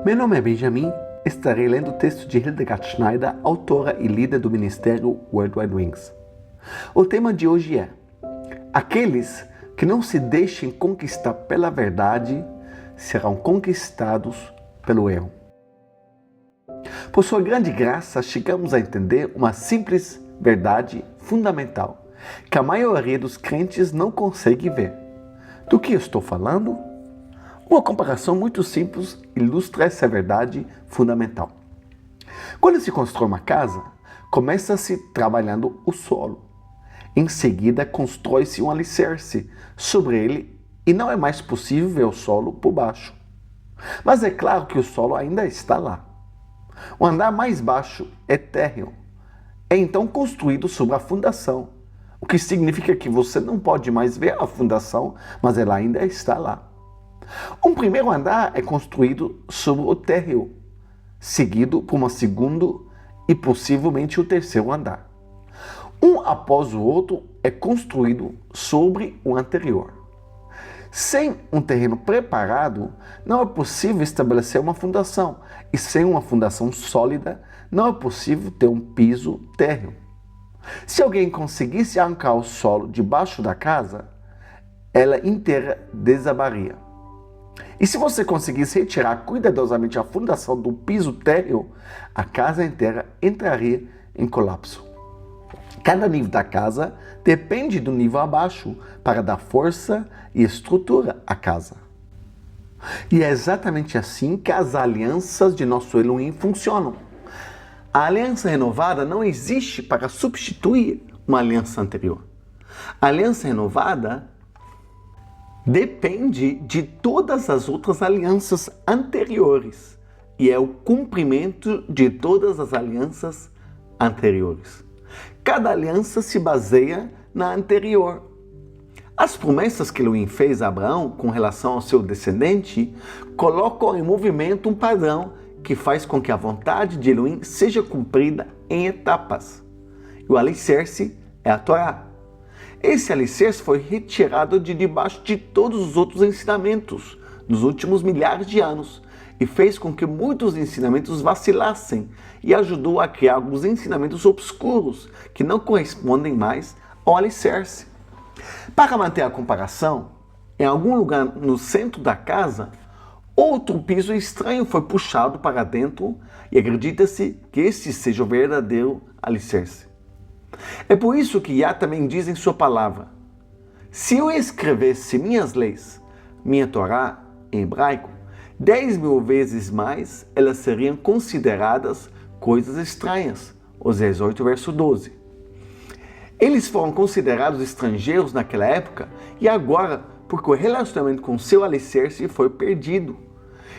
Meu nome é Benjamin, estarei lendo o texto de Hildegard Schneider, autora e líder do Ministério World Wide Wings. O tema de hoje é: aqueles que não se deixem conquistar pela verdade serão conquistados pelo erro. Por sua grande graça, chegamos a entender uma simples verdade fundamental, que a maioria dos crentes não consegue ver. Do que eu estou falando? Uma comparação muito simples ilustra essa verdade fundamental. Quando se constrói uma casa, começa-se trabalhando o solo. Em seguida, constrói-se um alicerce sobre ele e não é mais possível ver o solo por baixo. Mas é claro que o solo ainda está lá. O andar mais baixo é térreo. É então construído sobre a fundação, o que significa que você não pode mais ver a fundação, mas ela ainda está lá. Um primeiro andar é construído sobre o térreo, seguido por um segundo e possivelmente o terceiro andar. Um após o outro é construído sobre o anterior. Sem um terreno preparado, não é possível estabelecer uma fundação, e sem uma fundação sólida, não é possível ter um piso térreo. Se alguém conseguisse arrancar o solo debaixo da casa, ela inteira desabaria. E se você conseguisse retirar cuidadosamente a fundação do piso térreo, a casa inteira entraria em colapso. Cada nível da casa depende do nível abaixo para dar força e estrutura à casa. E é exatamente assim que as alianças de nosso Elohim funcionam. A aliança renovada não existe para substituir uma aliança anterior. A aliança renovada depende de todas as outras alianças anteriores e é o cumprimento de todas as alianças anteriores. Cada aliança se baseia na anterior. As promessas que Elohim fez a Abraão com relação ao seu descendente colocam em movimento um padrão que faz com que a vontade de Elohim seja cumprida em etapas. E o alicerce é a Torá. Esse alicerce foi retirado de debaixo de todos os outros ensinamentos nos últimos milhares de anos e fez com que muitos ensinamentos vacilassem e ajudou a criar alguns ensinamentos obscuros que não correspondem mais ao alicerce. Para manter a comparação, em algum lugar no centro da casa, outro piso estranho foi puxado para dentro e acredita-se que este seja o verdadeiro alicerce. É por isso que Yah também diz em sua palavra: se eu escrevesse minhas leis, minha Torá, em hebraico, 10.000 vezes mais, elas seriam consideradas coisas estranhas. Oséias 8, verso 12. Eles foram considerados estrangeiros naquela época e agora, porque o relacionamento com seu alicerce foi perdido.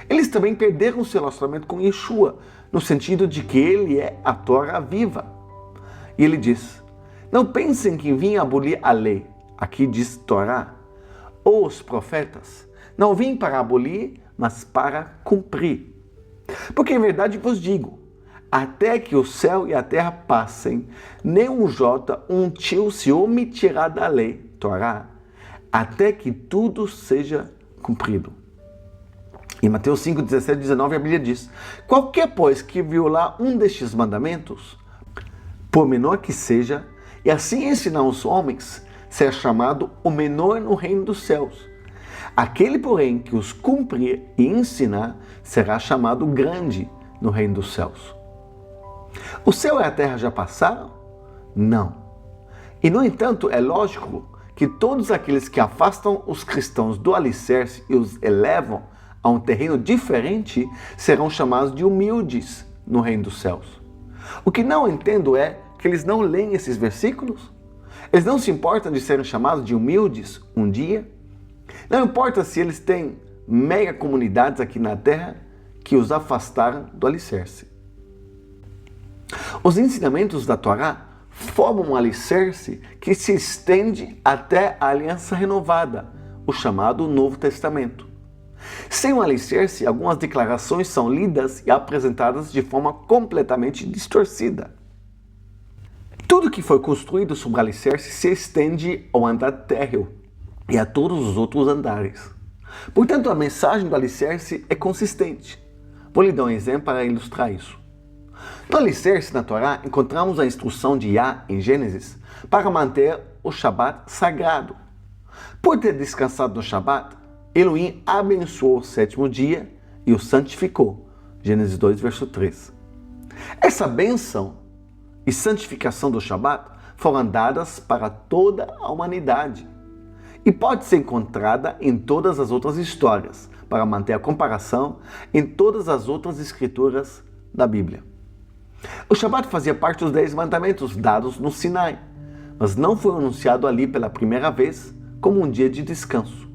Eles também perderam seu relacionamento com Yeshua, no sentido de que ele é a Torá viva. E ele diz: não pensem que vim abolir a lei, aqui diz Torá, ou os profetas. Não vim para abolir, mas para cumprir. Porque em verdade vos digo, até que o céu e a terra passem, nem um jota, um tio se omitirá da lei, Torá, até que tudo seja cumprido. Em Mateus 5, 17 e 19 a Bíblia diz: qualquer, pois, que violar um destes mandamentos, por menor que seja, e assim ensinar os homens, será chamado o menor no reino dos céus. Aquele, porém, que os cumprir e ensinar, será chamado grande no reino dos céus. O céu e a terra já passaram? Não. E, no entanto, é lógico que todos aqueles que afastam os cristãos do alicerce e os elevam a um terreno diferente serão chamados de humildes no reino dos céus. O que não entendo é que eles não leem esses versículos. Eles não se importam de serem chamados de humildes um dia. Não importa se eles têm mega comunidades aqui na terra que os afastaram do alicerce. Os ensinamentos da Torá formam um alicerce que se estende até a aliança renovada, o chamado Novo Testamento. Sem um alicerce, algumas declarações são lidas e apresentadas de forma completamente distorcida. Tudo que foi construído sobre o alicerce se estende ao andar térreo e a todos os outros andares. Portanto, a mensagem do alicerce é consistente. Vou lhe dar um exemplo para ilustrar isso. No alicerce na Torá, encontramos a instrução de Yah em Gênesis para manter o Shabat sagrado. Por ter descansado no Shabat, Elohim abençoou o sétimo dia e o santificou. Gênesis 2, verso 3. Essa bênção e santificação do Shabat foram dadas para toda a humanidade e pode ser encontrada em todas as outras histórias, para manter a comparação em todas as outras escrituras da Bíblia. O Shabat fazia parte dos 10 mandamentos dados no Sinai, mas não foi anunciado ali pela primeira vez como um dia de descanso.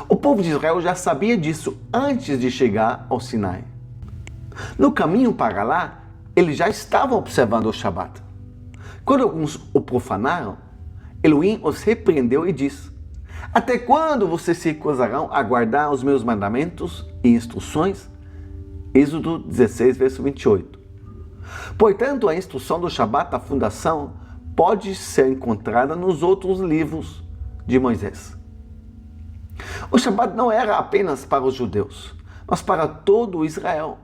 O povo de Israel já sabia disso antes de chegar ao Sinai. No caminho para lá, eles já estavam observando o Shabat. Quando alguns o profanaram, Elohim os repreendeu e disse: até quando vocês se recusarão a guardar os meus mandamentos e instruções? Êxodo 16, verso 28. Portanto, a instrução do Shabat da fundação pode ser encontrada nos outros livros de Moisés. O Shabat não era apenas para os judeus, mas para todo Israel,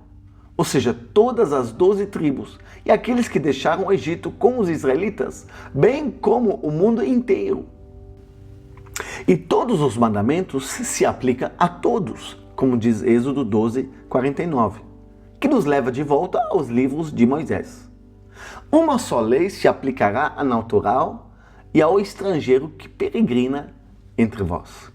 ou seja, todas as 12 tribos e aqueles que deixaram o Egito com os israelitas, bem como o mundo inteiro. E todos os mandamentos se aplicam a todos, como diz Êxodo 12, 49, que nos leva de volta aos livros de Moisés. Uma só lei se aplicará ao natural e ao estrangeiro que peregrina entre vós.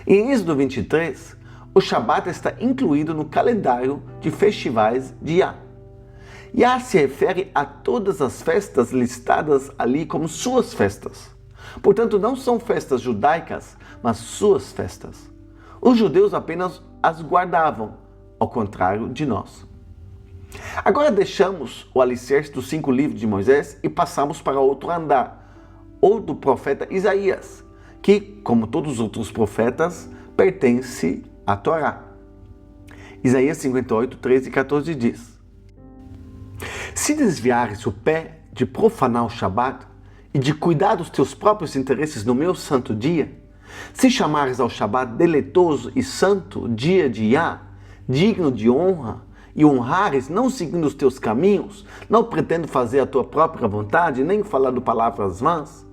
Em Êxodo 23, o Shabat está incluído no calendário de festivais de Yah. Yah se refere a todas as festas listadas ali como suas festas. Portanto, não são festas judaicas, mas suas festas. Os judeus apenas as guardavam, ao contrário de nós. Agora deixamos o alicerce dos 5 livros de Moisés e passamos para outro andar, ou do profeta Isaías, que, como todos os outros profetas, pertence à Torá. Isaías 58, 13 e 14 diz: se desviares o pé de profanar o Shabat e de cuidar dos teus próprios interesses no meu santo dia, se chamares ao Shabat deleitoso e santo, dia de Yah, digno de honra, e honrares, não seguindo os teus caminhos, não pretendo fazer a tua própria vontade, nem falando palavras vãs,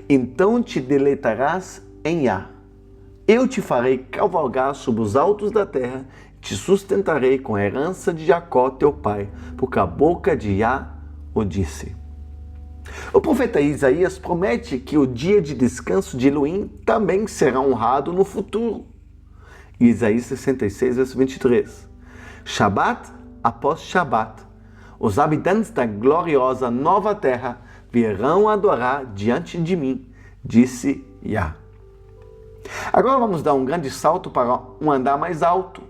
então te deleitarás em Yah. Eu te farei cavalgar sobre os altos da terra, te sustentarei com a herança de Jacó, teu pai, porque a boca de Yah o disse. O profeta Isaías promete que o dia de descanso de Elohim também será honrado no futuro. Isaías 66, verso 23. Shabat após Shabat, os habitantes da gloriosa nova terra virão adorar diante de mim, disse Yah. Agora vamos dar um grande salto para um andar mais alto,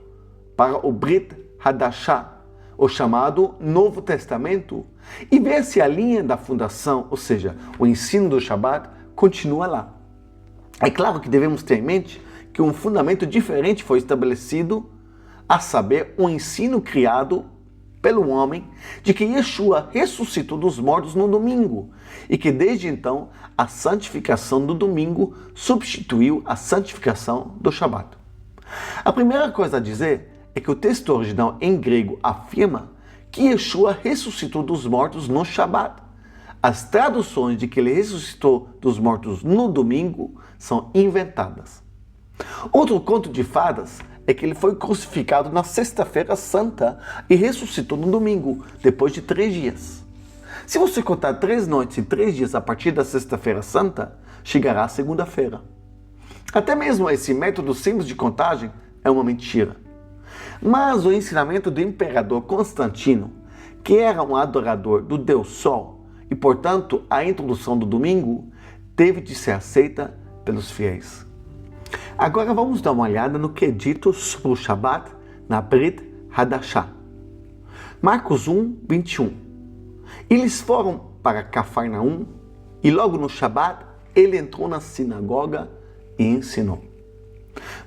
para o Brit Hadashah, o chamado Novo Testamento, e ver se a linha da fundação, ou seja, o ensino do Shabat, continua lá. É claro que devemos ter em mente que um fundamento diferente foi estabelecido, a saber, um ensino criado pelo homem de que Yeshua ressuscitou dos mortos no domingo e que desde então a santificação do domingo substituiu a santificação do Shabat. A primeira coisa a dizer é que o texto original em grego afirma que Yeshua ressuscitou dos mortos no Shabat. As traduções de que ele ressuscitou dos mortos no domingo são inventadas. Outro conto de fadas é que ele foi crucificado na sexta-feira santa e ressuscitou no domingo, depois de 3 dias. Se você contar 3 noites e 3 dias a partir da sexta-feira santa, chegará à segunda-feira. Até mesmo esse método simples de contagem é uma mentira. Mas o ensinamento do imperador Constantino, que era um adorador do Deus Sol, e portanto a introdução do domingo, teve de ser aceita pelos fiéis. Agora vamos dar uma olhada no que é dito sobre o Shabat na Brit Hadashah. Marcos 1, 21. Eles foram para Cafarnaum e logo no Shabat ele entrou na sinagoga e ensinou.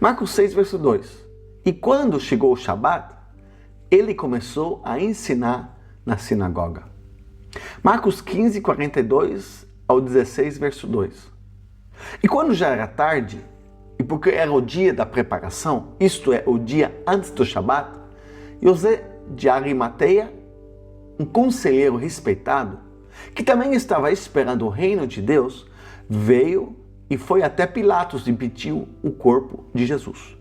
Marcos 6, verso 2. E quando chegou o Shabat, ele começou a ensinar na sinagoga. Marcos 15, 42 ao 16, verso 2. E quando já era tarde, e porque era o dia da preparação, isto é, o dia antes do Shabat, José de Arimateia, um conselheiro respeitado, que também estava esperando o reino de Deus, veio e foi até Pilatos e pediu o corpo de Jesus.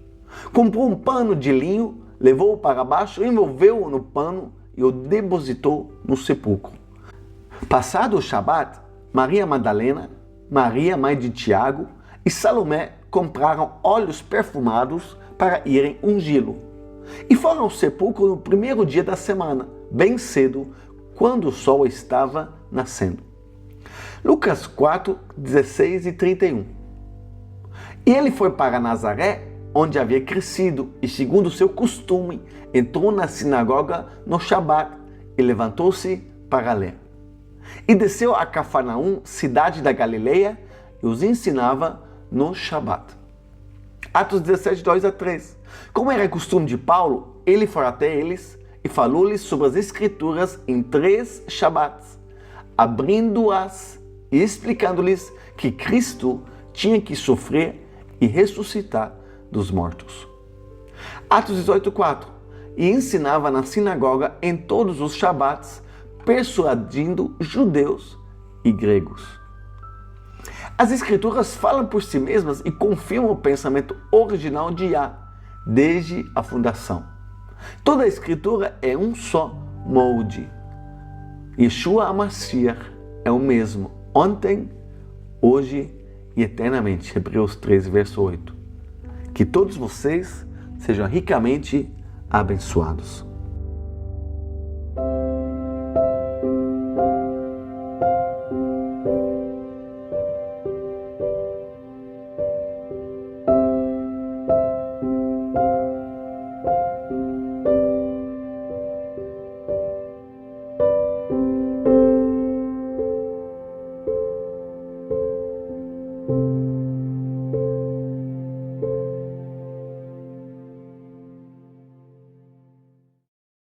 Comprou um pano de linho, levou-o para baixo, envolveu-o no pano e o depositou no sepulcro. Passado o Shabat, Maria Madalena, Maria, mãe de Tiago, e Salomé compraram óleos perfumados para irem ungí-lo. E foram ao sepulcro no primeiro dia da semana, bem cedo, quando o sol estava nascendo. Lucas 4, 16 e 31. E ele foi para Nazaré, onde havia crescido, e segundo seu costume, entrou na sinagoga no Shabat e levantou-se para ler. E desceu a Cafarnaum, cidade da Galileia, e os ensinava no Shabat. Atos 17, 2 a 3. Como era costume de Paulo, ele foi até eles e falou-lhes sobre as Escrituras em 3 Shabats, abrindo-as e explicando-lhes que Cristo tinha que sofrer e ressuscitar dos mortos. Atos 18, 4. E ensinava na sinagoga em todos os Shabats, persuadindo judeus e gregos. As Escrituras falam por si mesmas e confirmam o pensamento original de Yah, desde a fundação. Toda a Escritura é um só molde. Yeshua HaMashiach é o mesmo, ontem, hoje e eternamente. Hebreus 13, verso 8. Que todos vocês sejam ricamente abençoados.